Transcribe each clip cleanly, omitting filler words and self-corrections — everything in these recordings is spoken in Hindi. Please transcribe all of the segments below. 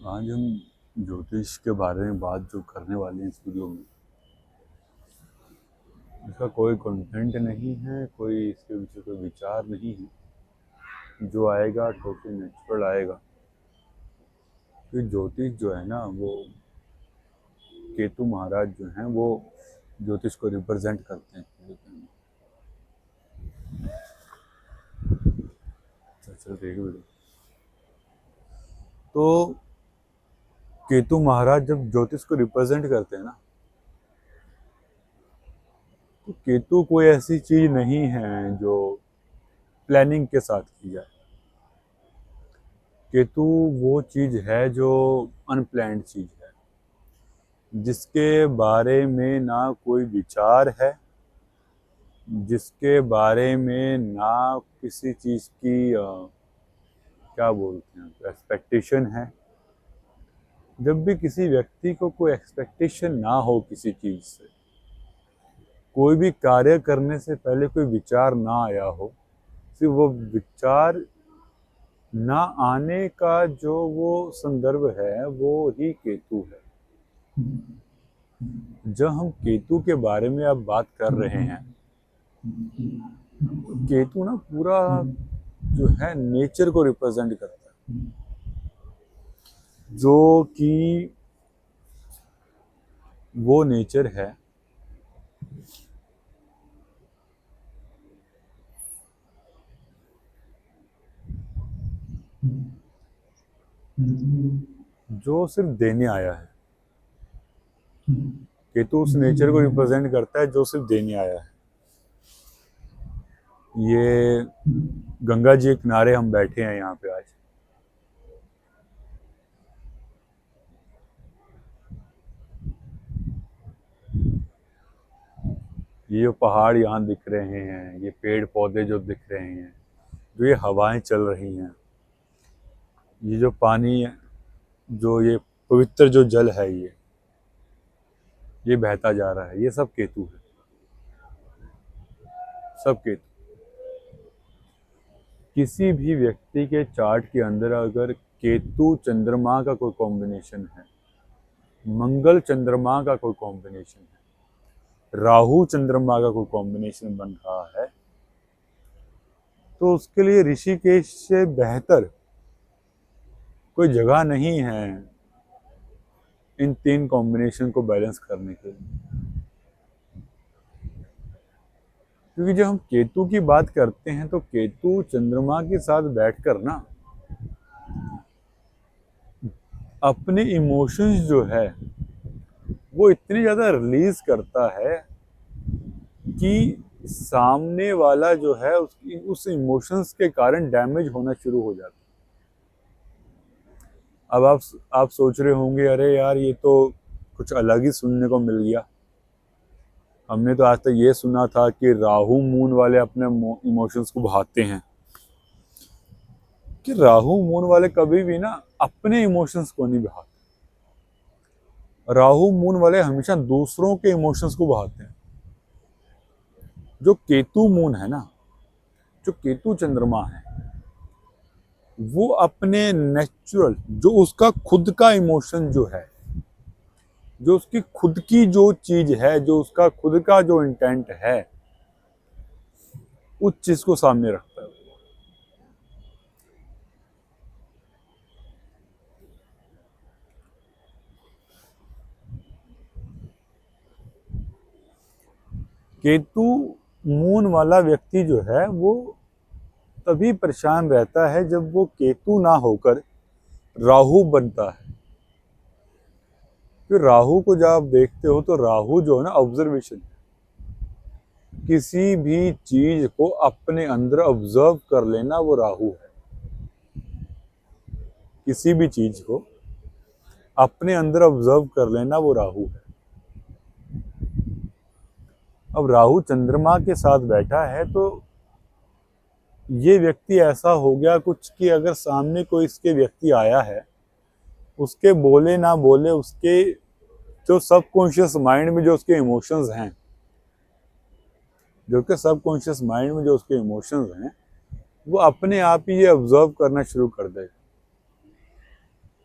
आज हम ज्योतिष के बारे में बात जो करने वाले हैं इस वीडियो में, इसका कोई कंटेंट नहीं है, कोई इसके पीछे कोई विचार नहीं है। जो आएगा टोटली नेचुरल आएगा। तो ज्योतिष जो है ना, वो केतु महाराज जो हैं वो ज्योतिष को रिप्रेजेंट करते हैं। चल देख वीडियो। तो केतु महाराज जब ज्योतिष को रिप्रेजेंट करते हैं ना, तो केतु कोई ऐसी चीज नहीं है जो प्लानिंग के साथ की जाए। केतु वो चीज है जो अनप्लान्ड चीज है, जिसके बारे में ना कोई विचार है, जिसके बारे में ना किसी चीज की क्या बोलते हैं, एक्सपेक्टेशन है। जब भी किसी व्यक्ति को कोई एक्सपेक्टेशन ना हो किसी चीज से, कोई भी कार्य करने से पहले कोई विचार ना आया हो, सिर्फ वो विचार ना आने का जो वो संदर्भ है वो ही केतु है। जब हम केतु के बारे में अब बात कर रहे हैं, तो केतु ना पूरा जो है नेचर को रिप्रेजेंट करता है, जो कि वो नेचर है जो सिर्फ देने आया है। केतु उस नेचर को रिप्रेजेंट करता है जो सिर्फ देने आया है। ये गंगा जी के किनारे हम बैठे हैं यहाँ पे आज। ये जो पहाड़ यहाँ दिख रहे हैं, ये पेड़ पौधे जो दिख रहे हैं, जो ये हवाएं चल रही हैं, ये जो पानी, जो ये पवित्र जो जल है, ये बहता जा रहा है, ये सब केतु है, सब केतु। किसी भी व्यक्ति के चार्ट के अंदर अगर केतु चंद्रमा का कोई कॉम्बिनेशन है, मंगल चंद्रमा का कोई कॉम्बिनेशन है, राहु चंद्रमा का कोई कॉम्बिनेशन बन रहा है, तो उसके लिए ऋषिकेश से बेहतर कोई जगह नहीं है इन तीन कॉम्बिनेशन को बैलेंस करने के लिए। क्योंकि जब हम केतु की बात करते हैं तो केतु चंद्रमा के साथ बैठकर ना अपने इमोशंस जो है वो इतने ज्यादा रिलीज करता है कि सामने वाला जो है उसकी उस इमोशंस के कारण डैमेज होना शुरू हो जाता है। अब आप सोच रहे होंगे, अरे यार ये तो कुछ अलग ही सुनने को मिल गया। हमने तो आज तक ये सुना था कि राहु मून वाले अपने इमोशंस को बहाते हैं, कि राहु मून वाले कभी भी ना अपने इमोशंस को नहीं बहाते। राहु मून वाले हमेशा दूसरों के इमोशंस को बहाते हैं। जो केतु मून है ना, जो केतु चंद्रमा है, वो अपने नेचुरल जो उसका खुद का इमोशन जो है, जो उसकी खुद की जो चीज है, जो उसका खुद का जो इंटेंट है, उस चीज को सामने रखता है। केतु मून वाला व्यक्ति जो है वो तभी परेशान रहता है जब वो केतु ना होकर राहु बनता है। फिर राहु को जब आप देखते हो तो राहु जो है ना ऑब्जर्वेशन, किसी भी चीज को अपने अंदर ऑब्जर्व कर लेना, वो राहु है। किसी भी चीज को अपने अंदर ऑब्जर्व कर लेना, वो राहु है। अब राहु चंद्रमा के साथ बैठा है तो ये व्यक्ति ऐसा हो गया कुछ कि अगर सामने कोई इसके व्यक्ति आया है, उसके बोले ना बोले, उसके जो सबकॉन्शियस माइंड में जो उसके इमोशंस हैं, जो कि सबकॉन्शियस माइंड में जो उसके इमोशंस हैं, वो अपने आप ही ये ऑब्जर्व करना शुरू कर देगा।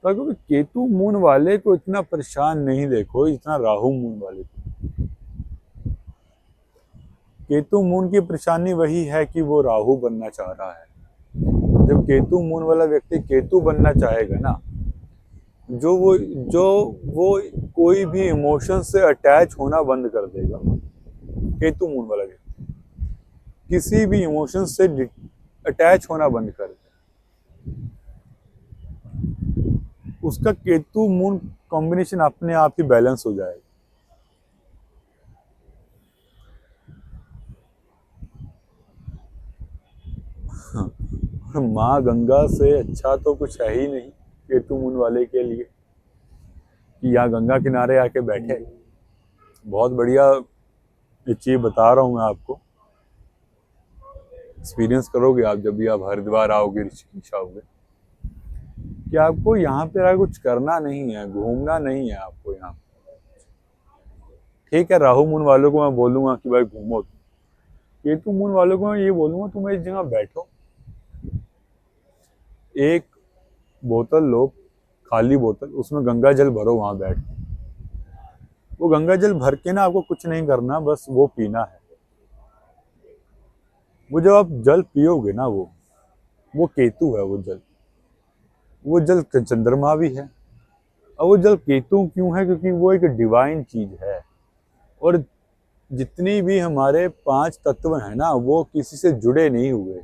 तो क्योंकि केतु मून वाले को इतना परेशान नहीं देखो जितना राहु मून वाले को। केतु मून की परेशानी वही है कि वो राहु बनना चाह रहा है। जब केतु मून वाला व्यक्ति केतु बनना चाहेगा ना, जो वो कोई भी इमोशन से अटैच होना बंद कर देगा। केतु मून वाला व्यक्ति किसी भी इमोशन से अटैच होना बंद कर देगा। उसका केतु मून कॉम्बिनेशन अपने आप ही बैलेंस हो जाएगा। और माँ गंगा से अच्छा तो कुछ है ही नहीं केतु मून वाले के लिए कि यहाँ गंगा किनारे आके बैठे। बहुत बढ़िया ये चीज बता रहा हूँ मैं आपको, एक्सपीरियंस करोगे आप जब भी आप हरिद्वार आओगे, ऋषिकेश आओगे, कि आपको यहाँ पे आके कुछ करना नहीं है, घूमना नहीं है आपको यहाँ। ठीक है, राहु मून वालों को मैं बोलूंगा कि भाई घूमो, केतु मून वालों को मैं ये बोलूंगा तुम इस जगह बैठो, एक बोतल लो, खाली बोतल, उसमें गंगा जल भरो, वहां बैठ वो गंगा जल भर के ना आपको कुछ नहीं करना, बस वो पीना है। वो जब आप जल पियोगे ना, वो केतु है, वो जल चंद्रमा भी है। और वो जल केतु क्यों है? क्योंकि वो एक डिवाइन चीज है। और जितनी भी हमारे 5 तत्व हैं ना, वो किसी से जुड़े नहीं हुए,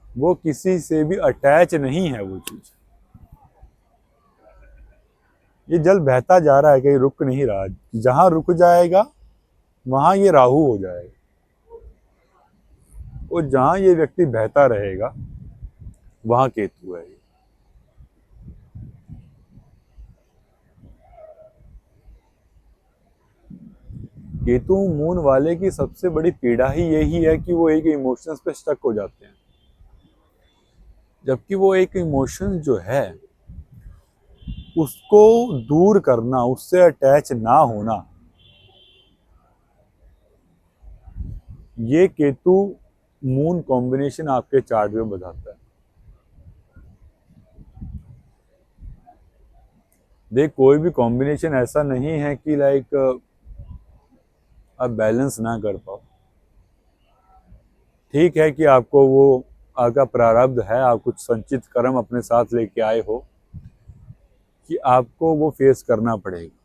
वो किसी से भी अटैच नहीं है वो चीज। ये जल बहता जा रहा है, कहीं रुक नहीं रहा। जहां रुक जाएगा वहां ये राहु हो जाएगा, और जहां ये व्यक्ति बहता रहेगा वहां केतु है। केतु मून वाले की सबसे बड़ी पीड़ा ही यही है कि वो एक इमोशंस पे स्टक हो जाते हैं। जबकि वो एक इमोशन जो है उसको दूर करना, उससे अटैच ना होना, ये केतु मून कॉम्बिनेशन आपके चार्ट में बताता है। देख, कोई भी कॉम्बिनेशन ऐसा नहीं है कि लाइक आप बैलेंस ना कर पाओ। ठीक है कि आपको वो आपका प्रारब्ध है, आप कुछ संचित कर्म अपने साथ लेके आए हो कि आपको वो फेस करना पड़ेगा।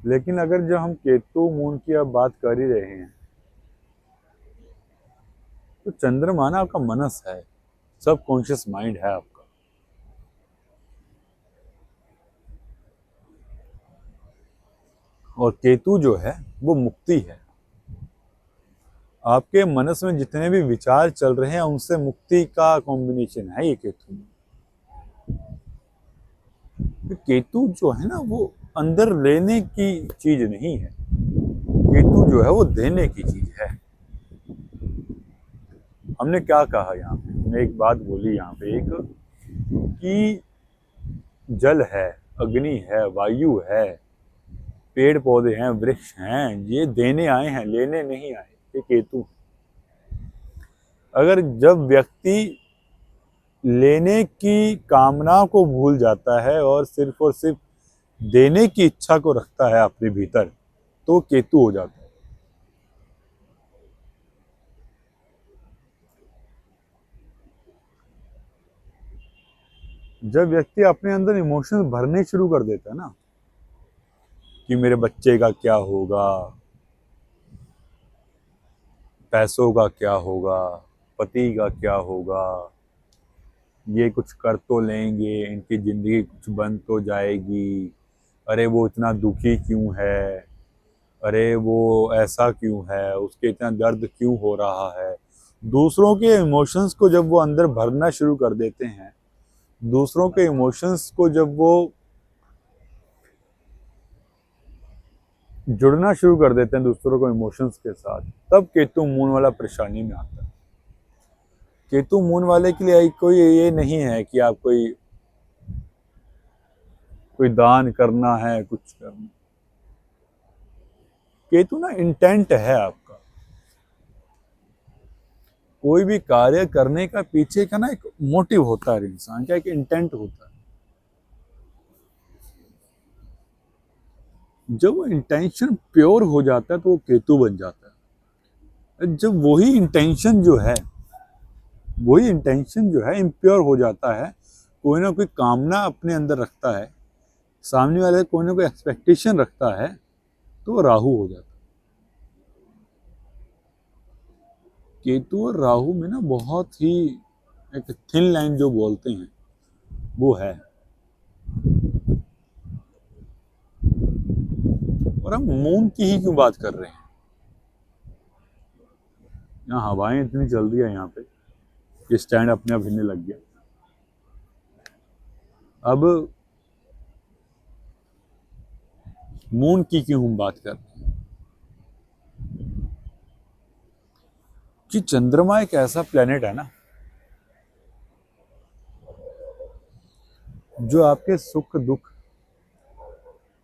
लेकिन अगर जो हम केतु मून की अब बात कर ही रहे हैं, तो चंद्रमा ना आपका मनस है, सब कॉन्शियस माइंड है आपका। और केतु जो है वो मुक्ति है। आपके मनस में जितने भी विचार चल रहे हैं उनसे मुक्ति का कॉम्बिनेशन है ये केतु। केतु जो है ना वो अंदर लेने की चीज नहीं है, केतु जो है वो देने की चीज है। हमने क्या कहा यहाँ पे, हमने एक बात बोली यहाँ पे, एक कि जल है, अग्नि है, वायु है, पेड़ पौधे हैं, वृक्ष हैं, ये देने आए हैं, लेने नहीं आए। ये केतु। अगर जब व्यक्ति लेने की कामना को भूल जाता है और सिर्फ देने की इच्छा को रखता है अपने भीतर, तो केतु हो जाता है। जब व्यक्ति अपने अंदर इमोशंस भरने शुरू कर देता है ना, कि मेरे बच्चे का क्या होगा, पैसों का क्या होगा, पति का क्या होगा, ये कुछ कर तो लेंगे, इनकी जिंदगी कुछ बन तो जाएगी, अरे वो इतना दुखी क्यों है, अरे वो ऐसा क्यों है, उसके इतना दर्द क्यों हो रहा है। दूसरों के इमोशंस को जब वो अंदर भरना शुरू कर देते हैं, दूसरों के इमोशंस को जब वो जुड़ना शुरू कर देते हैं दूसरों को इमोशंस के साथ, तब केतु मून वाला परेशानी में आता है। केतु मून वाले के लिए कोई ये नहीं है कि आप कोई दान करना है, कुछ करना। केतु ना इंटेंट है आपका। कोई भी कार्य करने का पीछे का ना एक मोटिव होता है, इंसान का एक इंटेंट होता है। जब वो इंटेंशन प्योर हो जाता है तो वो केतु बन जाता है। जब वही इंटेंशन जो है इम्प्योर हो जाता है, कोई ना कोई कामना अपने अंदर रखता है, सामने वाले कोई ना कोई एक्सपेक्टेशन रखता है, तो वो राहु हो जाता है। केतु और राहु में ना बहुत ही एक थिन लाइन जो बोलते हैं वो है। और हम मून की ही क्यों बात कर रहे हैं? यहाँ हवाएं इतनी चल रही है, यहाँ पे ये स्टैंड अपने आप हिलने लग गया। अब मून की क्यों हम बात कर रहे हैं? कि चंद्रमा एक ऐसा प्लेनेट है ना जो आपके सुख दुख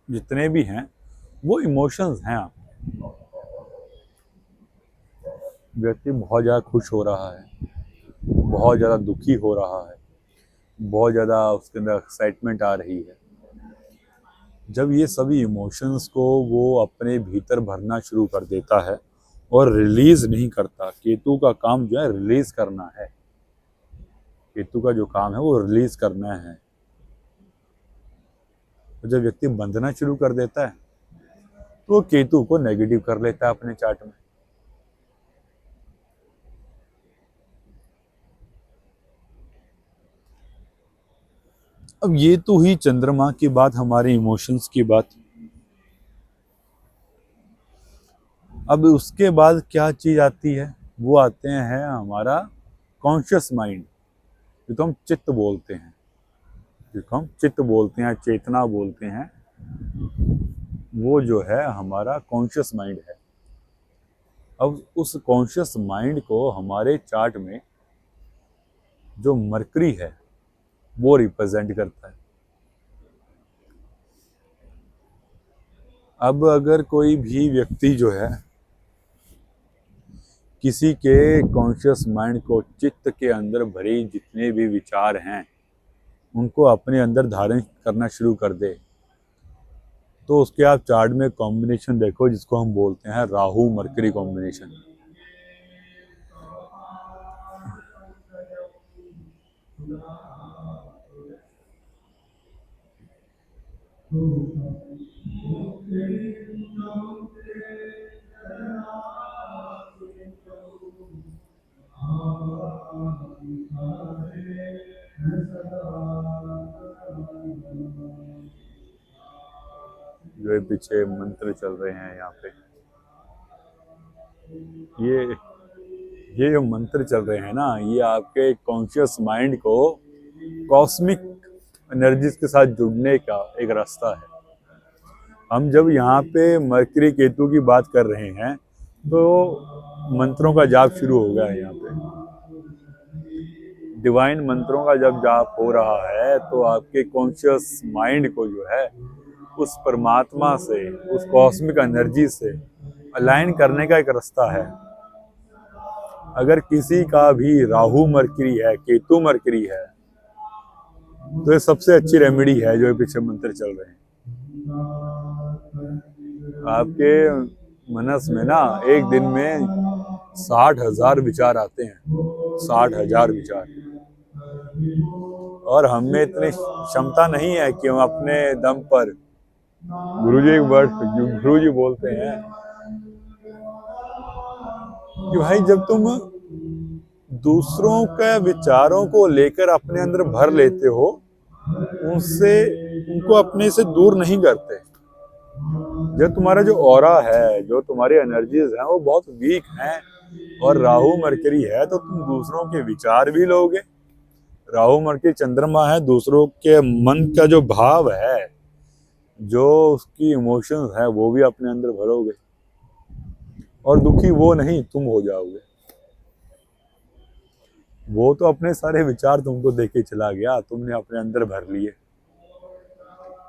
जितने भी हैं वो इमोशंस हैं। आप व्यक्ति बहुत ज़्यादा खुश हो रहा है, बहुत ज़्यादा दुखी हो रहा है, बहुत ज़्यादा उसके अंदर एक्साइटमेंट आ रही है। जब ये सभी इमोशंस को वो अपने भीतर भरना शुरू कर देता है और रिलीज नहीं करता, केतु का काम जो है रिलीज करना है। केतु का जो काम है वो रिलीज करना है। तो जब व्यक्ति बंधना शुरू कर देता है तो वो केतु को नेगेटिव कर लेता है अपने चार्ट में। अब ये तो ही चंद्रमा की बात, हमारे इमोशंस की बात। अब उसके बाद क्या चीज आती है? वो आते हैं हमारा कॉन्शियस माइंड, जिसको हम चित्त बोलते हैं, चेतना बोलते हैं। वो जो है हमारा कॉन्शियस माइंड है। अब उस कॉन्शियस माइंड को हमारे चार्ट में जो मरकरी है वो रिप्रेजेंट करता है। अब अगर कोई भी व्यक्ति जो है किसी के कॉन्शियस माइंड को, चित्त के अंदर भरे जितने भी विचार हैं उनको अपने अंदर धारण करना शुरू कर दे, तो उसके आप चार्ट में कॉम्बिनेशन देखो जिसको हम बोलते हैं राहु मरकरी कॉम्बिनेशन। जो पीछे मंत्र चल रहे हैं यहाँ पे, ये जो मंत्र चल रहे हैं ना, ये आपके कॉन्शियस माइंड को कॉस्मिक एनर्जीज के साथ जुड़ने का एक रास्ता है। हम जब यहाँ पे मरकरी केतु की बात कर रहे हैं तो मंत्रों का जाप शुरू हो गया है। यहाँ पे डिवाइन मंत्रों का जब जाप हो रहा है तो आपके कॉन्शियस माइंड को जो है उस परमात्मा से, उस कॉस्मिक एनर्जी से अलाइन करने का एक रास्ता है। अगर किसी का भी राहु मरकरी है, केतु मरकरी है, तो ये सबसे अच्छी रेमेडी है जो पीछे मंत्र चल रहे हैं। आपके मनस में ना एक दिन में 60,000 विचार आते हैं, 60,000 विचार। और हमें इतनी क्षमता नहीं है कि हम अपने दम पर, गुरुजी बोलते हैं कि भाई जब तुम दूसरों के विचारों को लेकर अपने अंदर भर लेते हो, उनको अपने से दूर नहीं करते। जब तुम्हारा जो ऑरा है, जो तुम्हारी एनर्जीज हैं वो बहुत वीक हैं और राहु मरकरी है, तो तुम दूसरों के विचार भी लोगे। राहु मरकरी चंद्रमा है, दूसरों के मन का जो भाव है, जो उसकी इमोशंस है, वो भी अपने अंदर भरोगे और दुखी वो नहीं तुम हो जाओगे। वो तो अपने सारे विचार तुमको देके चला गया, तुमने अपने अंदर भर लिए।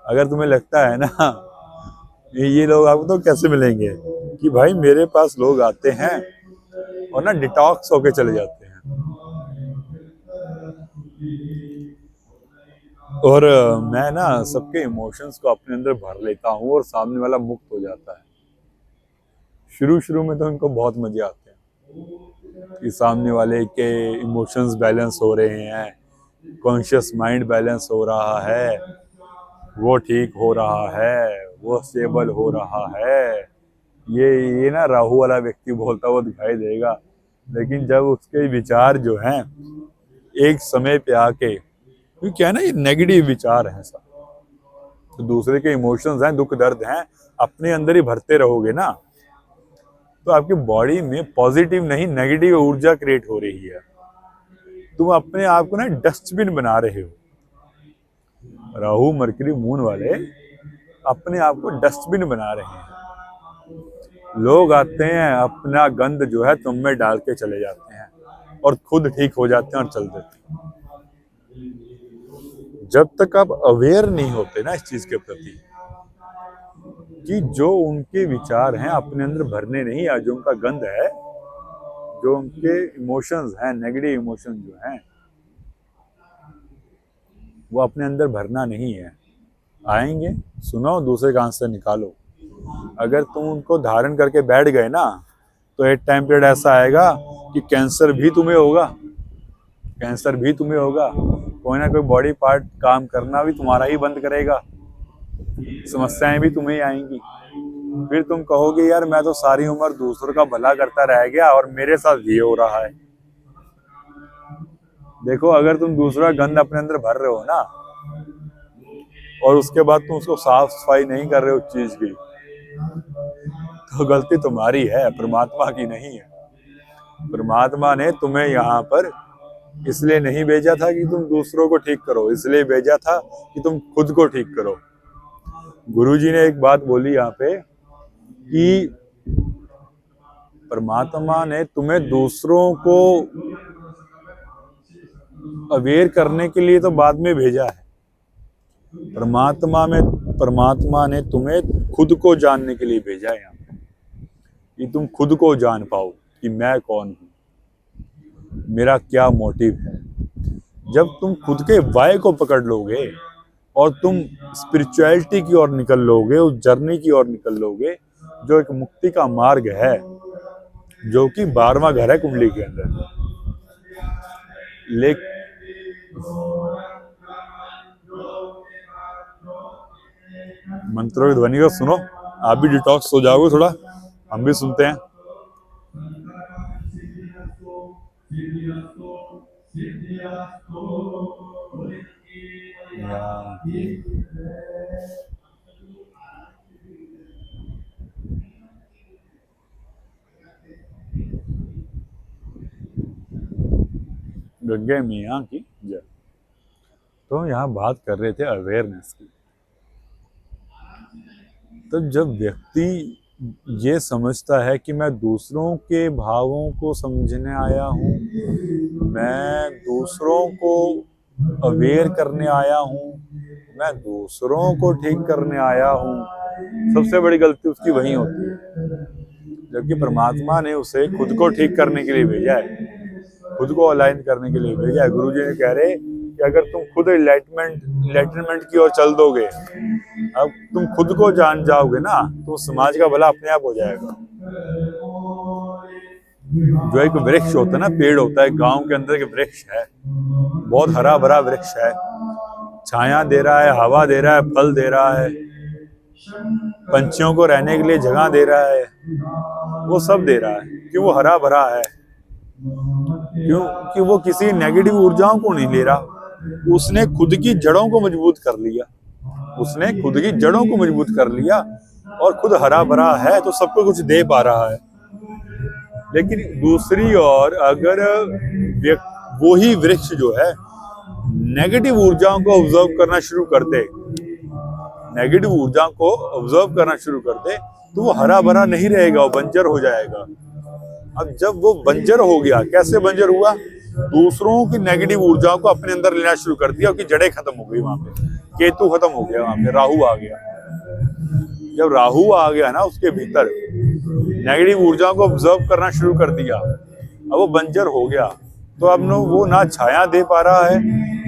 अगर तुम्हें लगता है ना ये लोग आपको तो कैसे मिलेंगे, कि भाई मेरे पास लोग आते हैं और ना डिटॉक्स होके चले जाते हैं। और मैं ना सबके इमोशंस को अपने अंदर भर लेता हूँ और सामने वाला मुक्त हो जाता है। शुरू शुरू में तो इनको बहुत मजे आते हैं कि सामने वाले के इमोशंस बैलेंस हो रहे हैं, कॉन्शियस माइंड बैलेंस हो रहा है, वो ठीक हो रहा है, वो स्टेबल हो रहा है। ये ना राहु वाला व्यक्ति बोलता हुआ दिखाई देगा, लेकिन जब उसके विचार जो हैं एक समय पे आके, क्योंकि क्या है ना, ये नेगेटिव विचार हैं सब, तो दूसरे के इमोशंस हैं, दुख दर्द हैं, अपने अंदर ही भरते रहोगे ना, तो आपकी बॉडी में पॉजिटिव नहीं नेगेटिव ऊर्जा क्रिएट हो रही है। तुम अपने आप को ना डस्टबिन बना रहे हो। राहु मरकरी मून वाले अपने आप को डस्टबिन बना रहे हैं। लोग आते हैं, अपना गंद जो है तुम में डाल के चले जाते हैं और खुद ठीक हो जाते हैं और चल देते हैं। जब तक आप अवेयर नहीं होते ना इस चीज के प्रति कि जो उनके विचार हैं अपने अंदर भरने नहीं, या जो उनका गंद है, जो उनके इमोशंस हैं, नेगेटिव इमोशंस जो हैं, वो अपने अंदर भरना नहीं है। आएंगे, सुनो, दूसरे कान से निकालो। अगर तुम उनको धारण करके बैठ गए ना, तो एक टाइम पीरियड ऐसा आएगा कि कैंसर भी तुम्हें होगा, कैंसर भी तुम्हें होगा, कोई ना कोई बॉडी पार्ट काम करना भी तुम्हारा ही बंद करेगा, समस्याएं भी तुम्हें ही आएंगी। फिर तुम कहोगे यार मैं तो सारी उम्र दूसरों का भला करता रह गया और मेरे साथ ये हो रहा है। देखो, अगर तुम दूसरा गंद अपने अंदर भर रहे हो ना, और उसके बाद तुम उसको साफ सफाई नहीं कर रहे हो उस चीज की, तो गलती तुम्हारी है, परमात्मा की नहीं है। परमात्मा ने तुम्हें यहाँ पर इसलिए नहीं भेजा था कि तुम दूसरों को ठीक करो, इसलिए भेजा था कि तुम खुद को ठीक करो। गुरुजी ने एक बात बोली यहाँ पे कि परमात्मा ने तुम्हें दूसरों को अवेयर करने के लिए तो बाद में भेजा है। परमात्मा ने तुम्हें खुद को जानने के लिए भेजा है यहाँ पे, कि तुम खुद को जान पाओ कि मैं कौन हूँ, मेरा क्या मोटिव है। जब तुम खुद के वाय को पकड़ लोगे और तुम स्पिरिचुअलिटी की ओर निकल लोगे, उस जर्नी की ओर निकल लोगे जो एक मुक्ति का मार्ग है, जो कि 12वां घर है कुंडली के अंदर। मंत्रों की ध्वनि को सुनो, आप भी डिटॉक्स हो जाओगे थोड़ा, हम भी सुनते हैं। गंगे मियाँ की जय। तो यहाँ बात कर रहे थे अवेयरनेस की। तो जब व्यक्ति ये समझता है कि मैं दूसरों के भावों को समझने आया हूँ, मैं दूसरों को अवेयर करने आया हूँ, मैं दूसरों को ठीक करने आया हूँ, सबसे बड़ी गलती उसकी वही होती है। जबकि परमात्मा ने उसे खुद को ठीक करने के लिए भेजा है, खुद को अलाइन करने के लिए भेजा है। गुरुजी ने कह रहे कि अगर तुम खुद एनलाइटमेंट की ओर चल दोगे, अब तुम खुद को जान जाओगे ना, तो समाज का भला अपने आप हो जाएगा। जो एक वृक्ष होता है ना, पेड़ होता है, गांव के अंदर एक वृक्ष है, बहुत हरा भरा वृक्ष है, छाया दे रहा है, हवा दे रहा है, फल दे रहा है, पंछियों को रहने के लिए जगह दे रहा है, वो सब दे रहा है। क्यों वो हरा भरा है? क्यों कि वो किसी नेगेटिव ऊर्जाओं को नहीं ले रहा, उसने खुद की जड़ों को मजबूत कर लिया, उसने खुद की जड़ों को मजबूत कर लिया और खुद हरा भरा है, तो सबको कुछ दे पा रहा है। लेकिन दूसरी ओर अगर वो ही वृक्ष जो है नेगेटिव ऊर्जाओं को ऑब्जर्व करना शुरू करते, नेगेटिव ऊर्जाओं को ऑब्जर्व करना शुरू करते, तो वो हरा भरा नहीं रहेगा, वो बंजर हो जाएगा। अब जब वो बंजर हो गया, कैसे बंजर हुआ? दूसरों की नेगेटिव ऊर्जाओं को अपने अंदर लेना शुरू कर दिया, उसकी जड़ें खत्म हो गई, वहां पे केतु खत्म हो गया, वहां पे राहु आ गया। जब राहु आ गया ना, उसके भीतर नेगेटिव ऊर्जाओं को ऑब्जर्व करना शुरू कर दिया, अब वो बंजर हो गया। तो अब वो ना छाया दे पा रहा है,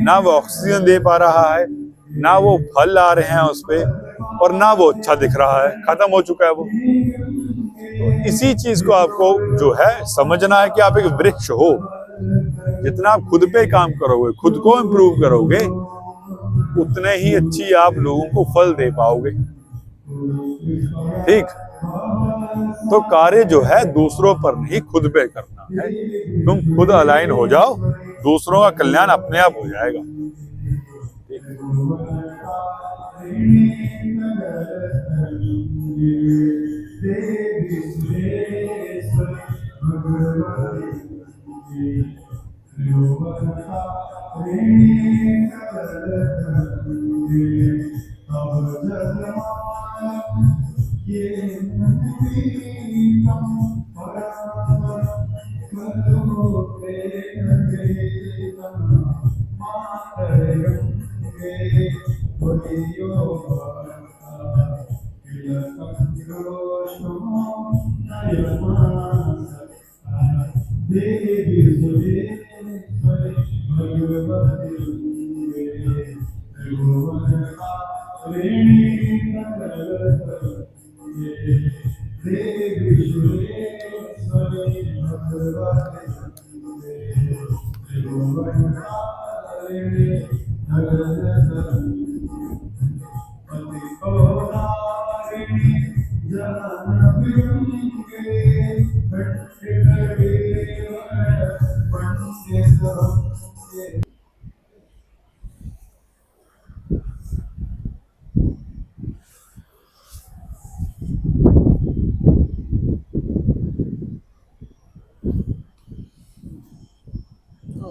ना वो ऑक्सीजन दे पा रहा है, ना वो फल आ रहे हैं उस पे, और ना वो अच्छा दिख रहा है, खत्म हो चुका है वो। तो इसी चीज को आपको जो है समझना है कि आप एक वृक्ष हो। जितना आप खुद पे काम करोगे, खुद को इम्प्रूव करोगे, उतने ही अच्छी आप लोगों को फल दे पाओगे। ठीक। तो कार्य जो है दूसरों पर नहीं, खुद पे करना है। तुम खुद अलाइन हो जाओ, दूसरों का कल्याण अपने आप हो जाएगा।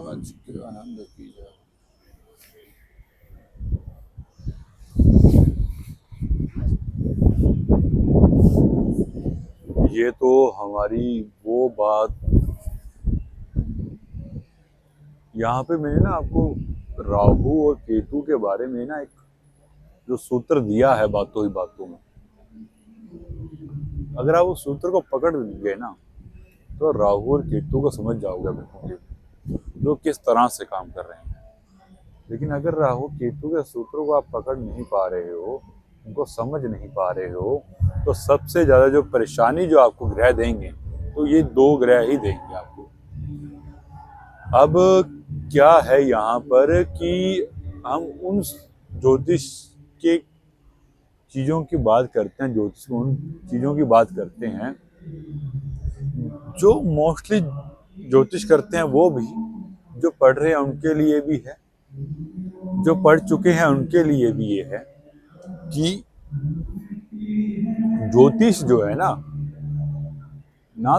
आज के आनंद की जाए। ये तो हमारी वो बात, यहाँ पे मैंने ना आपको राहु और केतु के बारे में ना एक जो सूत्र दिया है बातों ही बातों में, अगर आप उस सूत्र को पकड़ गए ना तो राहु और केतु को समझ जाओगे बिल्कुल जो किस तरह से काम कर रहे हैं। लेकिन अगर राहु केतु के सूत्रों को आप पकड़ नहीं पा रहे हो, उनको समझ नहीं पा रहे हो, तो सबसे ज्यादा जो परेशानी जो आपको ग्रह देंगे तो ये दो ग्रह ही देंगे आपको। अब क्या है यहाँ पर कि हम उन ज्योतिष के चीजों की बात करते हैं, ज्योतिष में उन चीजों की बात करते हैं जो मोस्टली ज्योतिष करते हैं, वो भी जो पढ़ रहे हैं उनके लिए भी है, जो पढ़ चुके हैं उनके लिए भी ये है कि ज्योतिष जो है ना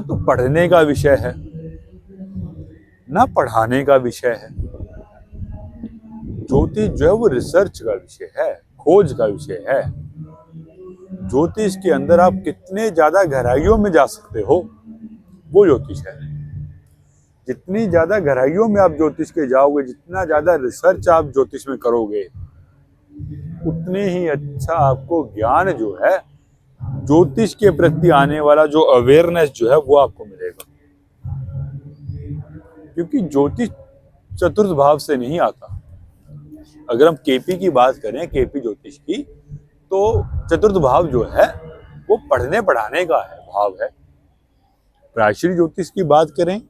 तो पढ़ने का विषय है, ना पढ़ाने का विषय है। ज्योतिष जो है वो रिसर्च का विषय है, खोज का विषय है। ज्योतिष के अंदर आप कितने ज्यादा गहराइयों में जा सकते हो, वो ज्योतिष है। जितनी ज्यादा गहराइयों में आप ज्योतिष के जाओगे, जितना ज्यादा रिसर्च आप ज्योतिष में करोगे, उतने ही अच्छा आपको ज्ञान जो है ज्योतिष के प्रति आने वाला जो अवेयरनेस जो है वो आपको मिलेगा। क्योंकि ज्योतिष चतुर्थ भाव से नहीं आता। अगर हम केपी की बात करें, केपी ज्योतिष की, तो चतुर्थ भाव जो है वो पढ़ने पढ़ाने का है, भाव है। प्राचीन ज्योतिष की बात करें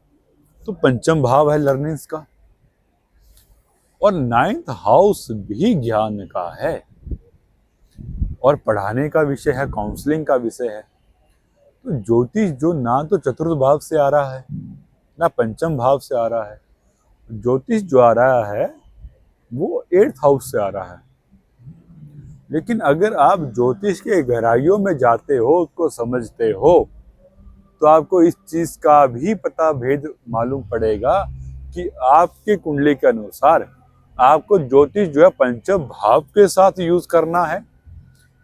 तो पंचम भाव है लर्निंग्स का, और 9th हाउस भी ज्ञान का है और पढ़ाने का विषय है, काउंसलिंग का विषय है। तो ज्योतिष जो ना तो चतुर्थ भाव से आ रहा है ना पंचम भाव से आ रहा है, ज्योतिष जो आ रहा है वो 8th हाउस से आ रहा है। लेकिन अगर आप ज्योतिष के गहराइयों में जाते हो, उसको समझते हो, तो आपको इस चीज का भी पता भेद मालूम पड़ेगा कि आपके कुंडली के अनुसार आपको ज्योतिष जो है पंचम भाव के साथ यूज करना है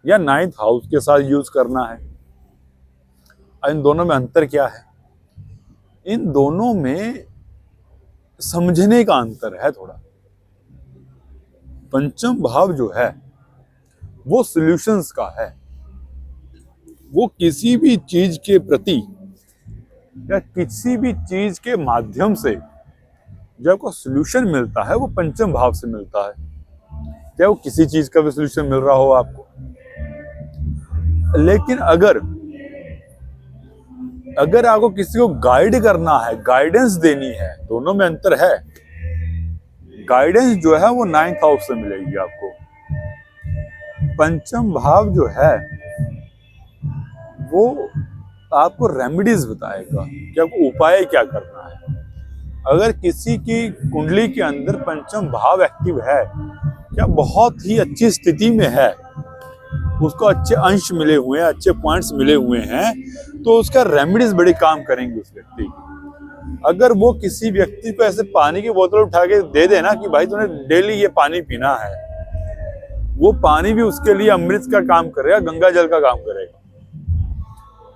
या 9th हाउस के साथ यूज करना है। इन दोनों में अंतर क्या है? इन दोनों में समझने का अंतर है थोड़ा। पंचम भाव जो है वो सॉल्यूशंस का है, वो किसी भी चीज के प्रति या किसी भी चीज के माध्यम से जो आपको सोल्यूशन मिलता है वो पंचम भाव से मिलता है। चाहे वो किसी चीज का भी सोल्यूशन मिल रहा हो आपको, लेकिन अगर आपको किसी को गाइड करना है, गाइडेंस देनी है, दोनों में अंतर है। गाइडेंस जो है वो 9th हाउस से मिलेगी आपको। पंचम भाव जो है वो आपको रेमेडीज बताएगा कि आपको उपाय क्या करना है। अगर किसी की कुंडली के अंदर पंचम भाव एक्टिव है, क्या बहुत ही अच्छी स्थिति में है, उसको अच्छे अंश मिले हुए हैं, अच्छे पॉइंट्स मिले हुए हैं, तो उसका रेमेडीज बड़ी काम करेंगे उस व्यक्ति की। अगर वो किसी व्यक्ति को ऐसे पानी की बोतल उठा के दे देना कि भाई तूने डेली ये पानी पीना है, वो पानी भी उसके लिए अमृत का काम करेगा, गंगा जल का काम करेगा।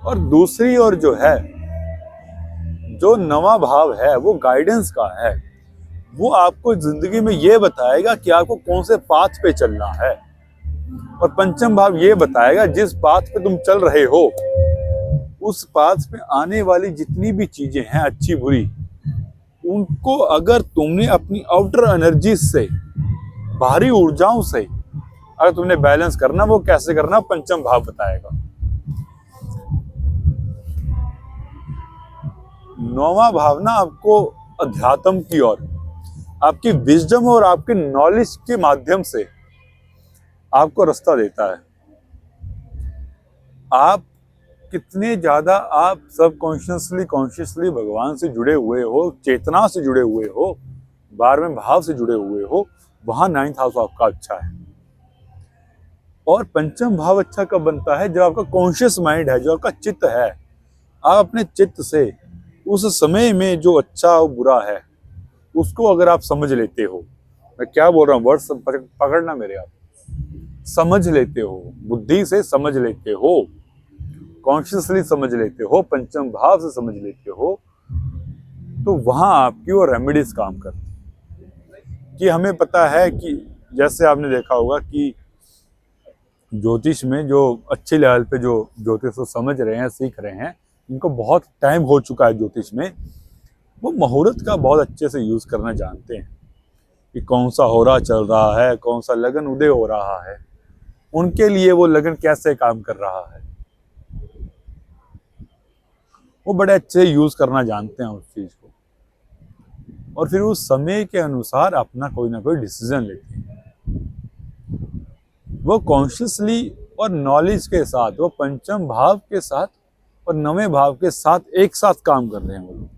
और दूसरी ओर जो है, जो नवा भाव है वो गाइडेंस का है। वो आपको जिंदगी में ये बताएगा कि आपको कौन से पाथ पे चलना है। और पंचम भाव ये बताएगा जिस पाथ पे तुम चल रहे हो, उस पाथ पे आने वाली जितनी भी चीजें हैं अच्छी बुरी, उनको अगर तुमने अपनी आउटर एनर्जी से, बाहरी ऊर्जाओं से अगर तुमने बैलेंस करना, वो कैसे करना पंचम भाव बताएगा। नौवां भाव ना आपको अध्यात्म की ओर, आपकी विजडम और आपके नॉलेज के माध्यम से आपको रास्ता देता है। आप कितने ज्यादा आप सबकॉन्शियसली कॉन्शियसली भगवान से जुड़े हुए हो, चेतना से जुड़े हुए हो, 12वें भाव से जुड़े हुए हो, वहां 9th हाउस आपका अच्छा है। और पंचम भाव अच्छा कब बनता है? जब आपका कॉन्शियस माइंड है, जो आपका चित्त है, आप अपने चित्त से उस समय में जो अच्छा और बुरा है उसको अगर आप समझ लेते हो, मैं क्या बोल रहा हूँ, वर्ड पकड़ना मेरे, आप समझ लेते हो, बुद्धि से समझ लेते हो, कॉन्शियसली समझ लेते हो, पंचम भाव से समझ लेते हो, तो वहां आपकी वो रेमेडीज काम करती। कि हमें पता है कि जैसे आपने देखा होगा कि ज्योतिष में जो अच्छे लेवल पे जो ज्योतिष को समझ रहे हैं, सीख रहे हैं, इनको बहुत टाइम हो चुका है ज्योतिष में, वो मुहूर्त का बहुत अच्छे से यूज करना जानते हैं कि कौन सा होरा चल रहा है, कौन सा लगन उदय हो रहा है, उनके लिए वो लगन कैसे काम कर रहा है, वो बड़े अच्छे यूज करना जानते हैं उस चीज को। और फिर उस समय के अनुसार अपना कोई ना कोई डिसीजन लेते हैं। वो कॉन्शियसली और नॉलेज के साथ, वो पंचम भाव के साथ और 9वें भाव के साथ एक साथ काम कर रहे हैं वो लोग।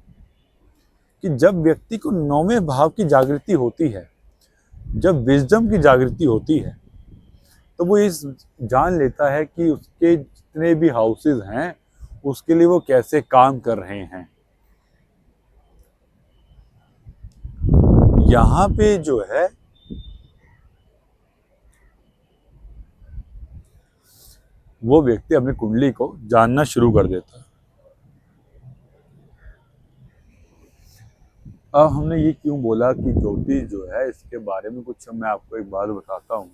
कि जब व्यक्ति को 9वें भाव की जागृति होती है, जब विजडम की जागृति होती है, तो वो इस जान लेता है कि उसके जितने भी हाउसेस हैं उसके लिए वो कैसे काम कर रहे हैं। यहाँ पे जो है वो व्यक्ति अपनी कुंडली को जानना शुरू कर देता है। अब हमने ये क्यों बोला कि ज्योतिष जो है, इसके बारे में कुछ मैं आपको एक बात बताता हूँ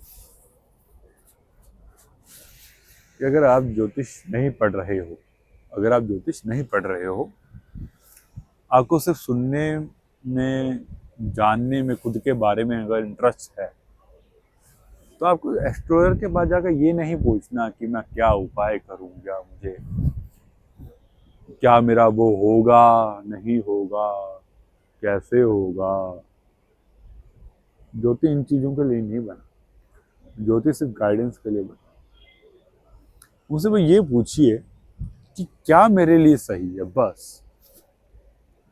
कि अगर आप ज्योतिष नहीं पढ़ रहे हो, अगर आप ज्योतिष नहीं पढ़ रहे हो, आपको सिर्फ सुनने में, जानने में, खुद के बारे में अगर इंटरेस्ट है, तो आपको एस्ट्रोलर के पास जाकर ये नहीं पूछना कि मैं क्या उपाय करूँ, या मुझे क्या मेरा वो होगा नहीं होगा, कैसे होगा। ज्योतिष इन चीज़ों के लिए नहीं बना, ज्योतिष सिर्फ गाइडेंस के लिए बना। उनसे वो ये पूछिए कि क्या मेरे लिए सही है, बस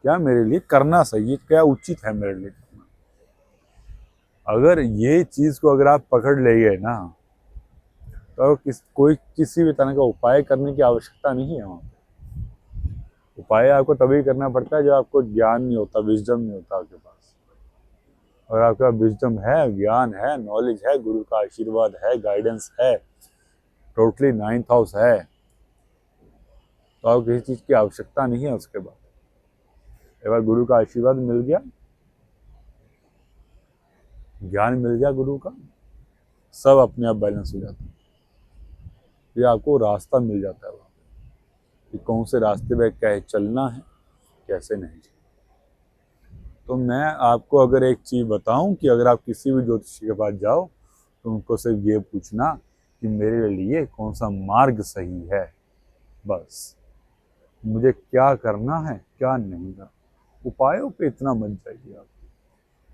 क्या मेरे लिए करना सही है, क्या उचित है मेरे लिए करना। अगर ये चीज़ को अगर आप पकड़ ले गए ना, तो कोई किसी भी तरह का उपाय करने की आवश्यकता नहीं है। वहाँ उपाय आपको तभी करना पड़ता है जब आपको ज्ञान नहीं होता, विजडम नहीं होता आपके पास। और आपका विजडम है, ज्ञान है, नॉलेज है, गुरु का आशीर्वाद है, गाइडेंस है, टोटली 9th हाउस है, तो आपको किसी चीज़ की आवश्यकता नहीं है। उसके बाद एक बार गुरु का आशीर्वाद मिल गया, ज्ञान मिल गया गुरु का, सब अपने आप बैलेंस हो जाता है। ये आपको रास्ता मिल जाता है वहाँ पे कि कौन से रास्ते पे क्या चलना है, कैसे नहीं। तो मैं आपको अगर एक चीज़ बताऊं कि अगर आप किसी भी ज्योतिषी के पास जाओ तो उनको सिर्फ ये पूछना कि मेरे लिए कौन सा मार्ग सही है, बस मुझे क्या करना है क्या नहीं करना। उपायों पे इतना मत जाइए आप,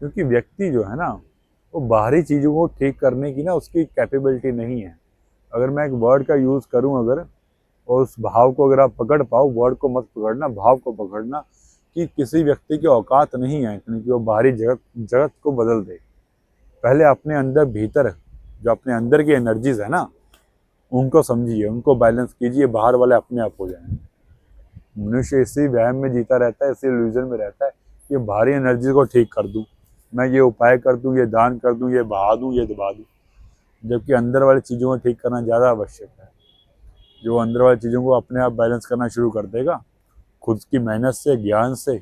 क्योंकि व्यक्ति जो है ना वो बाहरी चीज़ों को ठीक करने की ना उसकी कैपेबिलिटी नहीं है। अगर मैं एक वर्ड का यूज़ करूं अगर, और उस भाव को अगर आप पकड़ पाओ, वर्ड को मत पकड़ना, भाव को पकड़ना, कि किसी व्यक्ति की औकात नहीं है इतनी कि वो बाहरी जगत जगत को बदल दे। पहले अपने अंदर भीतर जो अपने अंदर की एनर्जीज है ना उनको समझिए, उनको बैलेंस कीजिए, बाहर वाले अपने आप हो जाएंगे। मनुष्य इसी वहम में जीता रहता है, इसी इल्यूजन में रहता है कि बाहरी एनर्जी को ठीक कर दूं, मैं ये उपाय कर दूं, ये दान कर दूं, ये बहा दूं, ये दबा दूं, जबकि अंदर वाली चीज़ों को ठीक करना ज़्यादा आवश्यक है। जो अंदर वाली चीज़ों को अपने आप बैलेंस करना शुरू कर देगा, खुद की मेहनत से ज्ञान से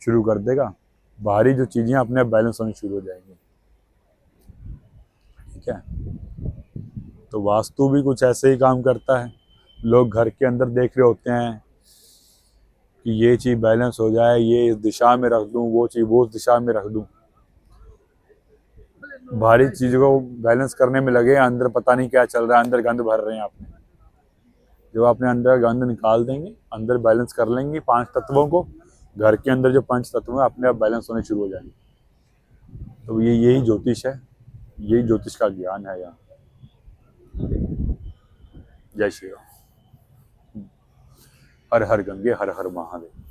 शुरू कर देगा, बाहरी जो चीज़ें अपने आप बैलेंस होनी शुरू हो जाएंगी। ठीक है, तो वास्तु भी कुछ ऐसे ही काम करता है। लोग घर के अंदर देख रहे होते हैं कि ये चीज़ बैलेंस हो जाए, ये इस दिशा में रख दूं, वो चीज़ वो उस दिशा में रख दूं, बाहरी चीज़ों को बैलेंस करने में लगे, अंदर पता नहीं क्या चल रहा है, अंदर गंद भर रहे हैं आपने। जब अपने अंदर गंद निकाल देंगे, अंदर बैलेंस कर लेंगे 5 तत्वों को, घर के अंदर जो 5 तत्व हैं अपने आप बैलेंस होने शुरू हो जाएंगे। तो ये यही ज्योतिष है, यही ज्योतिष का ज्ञान है यहाँ। जय श्री राम। हर हर गंगे, हर हर महादेव।